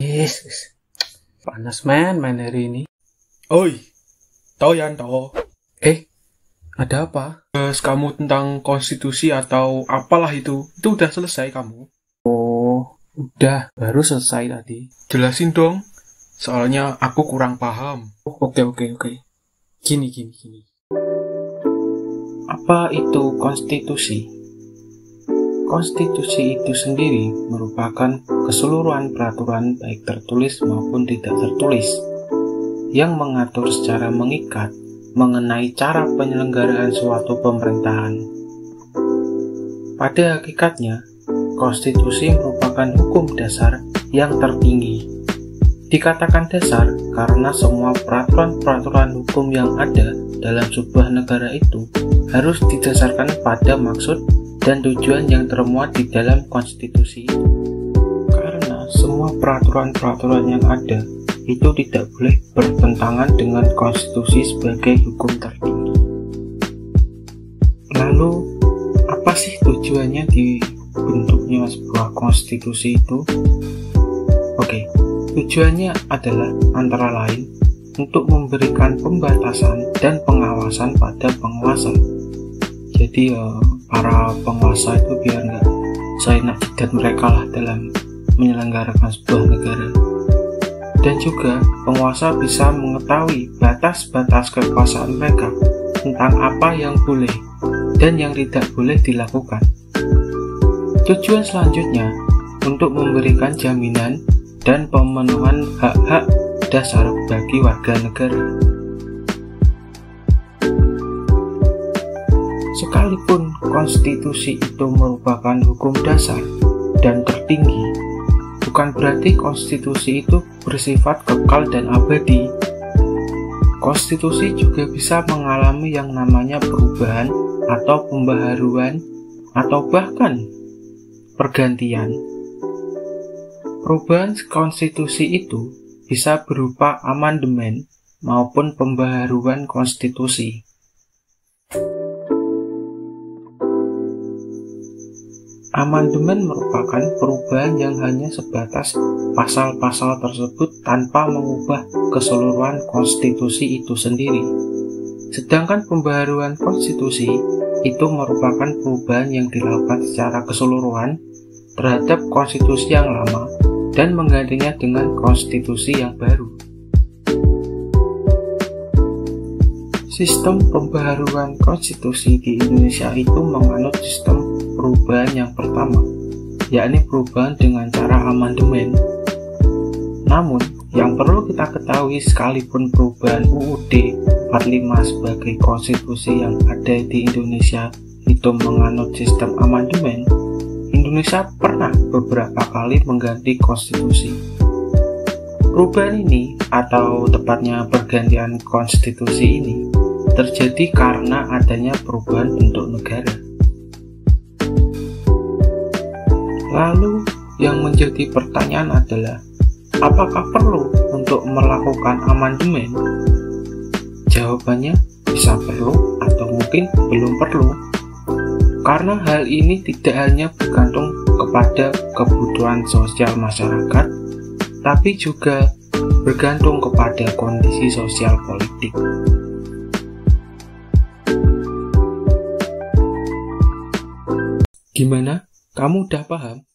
Yes, panas main hari ini. Oi, Yanto. Ada apa? Kamu tentang konstitusi atau apalah itu udah selesai kamu? Udah, baru selesai tadi. Jelasin dong, soalnya aku kurang paham. Oke. Gini. Apa itu konstitusi? Konstitusi itu sendiri merupakan keseluruhan peraturan baik tertulis maupun tidak tertulis yang mengatur secara mengikat mengenai cara penyelenggaraan suatu pemerintahan. Pada hakikatnya, konstitusi merupakan hukum dasar yang tertinggi. Dikatakan dasar karena semua peraturan-peraturan hukum yang ada dalam sebuah negara itu harus didasarkan pada maksud dan tujuan yang termuat di dalam konstitusi itu. Karena semua peraturan-peraturan yang ada itu tidak boleh bertentangan dengan konstitusi sebagai hukum tertinggi. Lalu, apa sih tujuannya dibentuknya sebuah konstitusi itu? Tujuannya adalah antara lain untuk memberikan pembatasan dan pengawasan pada penguasa. Jadi para penguasa itu biar nggak seenak jidat mereka lah dalam menyelenggarakan sebuah negara. Dan juga penguasa bisa mengetahui batas-batas kekuasaan mereka tentang apa yang boleh dan yang tidak boleh dilakukan. Tujuan selanjutnya untuk memberikan jaminan dan pemenuhan hak-hak dasar bagi warga negara. Sekalipun konstitusi itu merupakan hukum dasar dan tertinggi, bukan berarti konstitusi itu bersifat kekal dan abadi. Konstitusi juga bisa mengalami yang namanya perubahan atau pembaharuan atau bahkan pergantian. Perubahan konstitusi itu bisa berupa amandemen maupun pembaharuan konstitusi. Amandemen merupakan perubahan yang hanya sebatas pasal-pasal tersebut tanpa mengubah keseluruhan konstitusi itu sendiri. Sedangkan pembaharuan konstitusi itu merupakan perubahan yang dilakukan secara keseluruhan terhadap konstitusi yang lama dan menggantinya dengan konstitusi yang baru. Sistem pembaharuan konstitusi di Indonesia itu menganut sistem perubahan yang pertama, yakni perubahan dengan cara amandemen. Namun, yang perlu kita ketahui sekalipun perubahan UUD 45 sebagai konstitusi yang ada di Indonesia itu menganut sistem amandemen, Indonesia pernah beberapa kali mengganti konstitusi. Perubahan ini, atau tepatnya pergantian konstitusi ini, terjadi karena adanya perubahan bentuk negara. Lalu, yang menjadi pertanyaan adalah, apakah perlu untuk melakukan amandemen? Jawabannya bisa perlu atau mungkin belum perlu. Karena hal ini tidak hanya bergantung kepada kebutuhan sosial masyarakat, tapi juga bergantung kepada kondisi sosial politik. Gimana? Kamu udah paham?